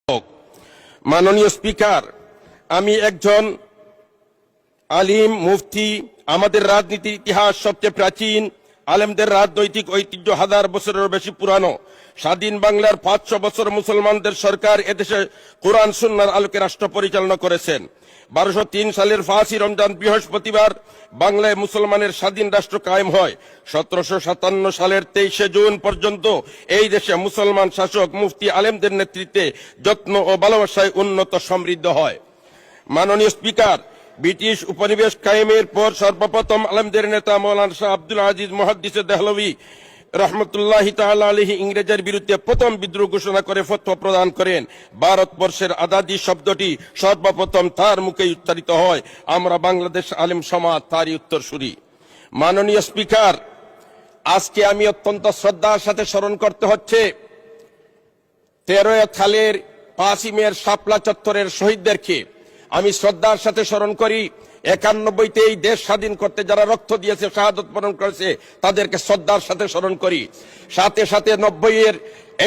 মাননীয় স্পিকার, আমি একজন আলিম মুফতি। আমাদের রাজনীতির ইতিহাস সবচেয়ে প্রাচীন। আলেমদের রাজনৈতিক ঐতিহ্য হাজার বছরেরও বেশি পুরানো। স্বাধীন বাংলার 500 বছর মুসলমানদের সরকার এদেশে কোরআন সুন্নাহর আলোকে রাষ্ট্র পরিচালনা করেছেন। 1203 সালের 5 রমজান বৃহস্পতিবার বাংলায় মুসলমানের স্বাধীন রাষ্ট্র কায়েম হয়। 1757 সালের 23 জুন পর্যন্ত এই দেশে মুসলমান শাসক মুফতি আলেমদের নেতৃত্বে যত্ন ও ভালোবাসায় উন্নত সমৃদ্ধ হয়। মাননীয় স্পিকার, ব্রিটিশ উপনিবেশ কায়েমের পর সর্বপ্রথম আলেমদের নেতা মৌলানা শাহ আব্দুল আজিজ মুহাদ্দিস দেহলভী রহমতুল্লাহি তাআলা আলাইহি ইংরেজের বিরুদ্ধে প্রথম বিদ্রোহ ঘোষণা করে ফতোয়া প্রদান করেন। ভারতবর্ষের আজাদী শব্দটি সর্বপ্রথম তার মুখে উচ্চারিত হয়। আমরা বাংলাদেশ আলেম সমাজ তারই উত্তরসূরি। মাননীয় স্পিকার, আজকে আমি অত্যন্ত শ্রদ্ধার সাথে স্মরণ করতে হচ্ছে 13 সালের 5 মের শাপলা চত্বরের শহীদদেরকে। আমি শ্রদ্ধার সাথে স্মরণ করি 91-তে এই দেশ স্বাধীন করতে যারা রক্ত দিয়েছে, শাহাদত বরণ করেছে, তাদেরকে শ্রদ্ধার সাথে স্মরণ করি। সাথে সাথে 90-এর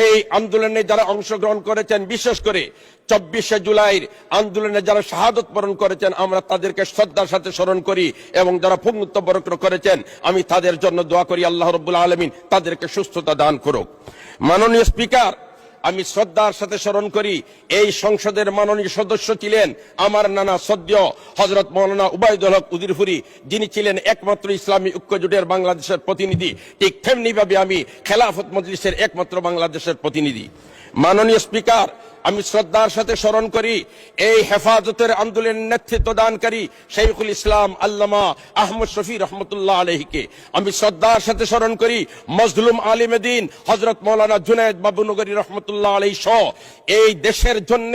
এই আন্দোলনে যারা অংশগ্রহণ করেছেন, বিশেষ করে 24শে জুলাইয়ের আন্দোলনে যারা শাহাদত বরণ করেছেন, আমরা তাদেরকে শ্রদ্ধার সাথে স্মরণ করি এবং যারা পুণ্যত্ব বরণ করেছেন, আমি তাদের জন্য দোয়া করি আল্লাহ রাব্বুল আলামিন তাদেরকে সুস্থতা দান করুক। মাননীয় স্পিকার, আমি শ্রদ্ধার সাথে স্মরণ করি এই সংসদের মাননীয় সদস্য ছিলেন আমার নানা সদ্য হযরত মাওলানা উবাইদুল হক উজিরপুরি, যিনি ছিলেন একমাত্র ইসলামী ঐক্য জোটের বাংলাদেশের প্রতিনিধি। ঠিক তেমনি ভাবে আমি খেলাফত মজলিসের একমাত্র বাংলাদেশের প্রতিনিধি। মাননীয় স্পিকার, আমি শ্রদ্ধার সাথে স্মরণ করি এই হেফাজতের আন্দোলনের নেতৃত্ব দানকারী শাইখুল ইসলাম আল্লামা আহমদ শফি রহমতুল্লাহ আলাইহিকে। আমি শ্রদ্ধার সাথে স্মরণ করি মজলুম আলিমে দ্বীন হযরত মাওলানা জুনায়েদ বাবুনগরী রহমতুল্লাহ আলাইহি সহ এই দেশের জন্য,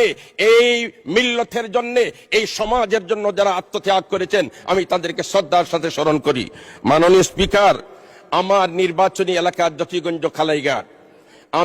এই মিল্লতের জন্য, এই সমাজের জন্য যারা আত্মত্যাগ করেছেন, আমি তাদেরকে শ্রদ্ধার সাথে স্মরণ করি। মাননীয় স্পিকার, আমার নির্বাচনী এলাকা জকিগঞ্জ খালাইঘাট,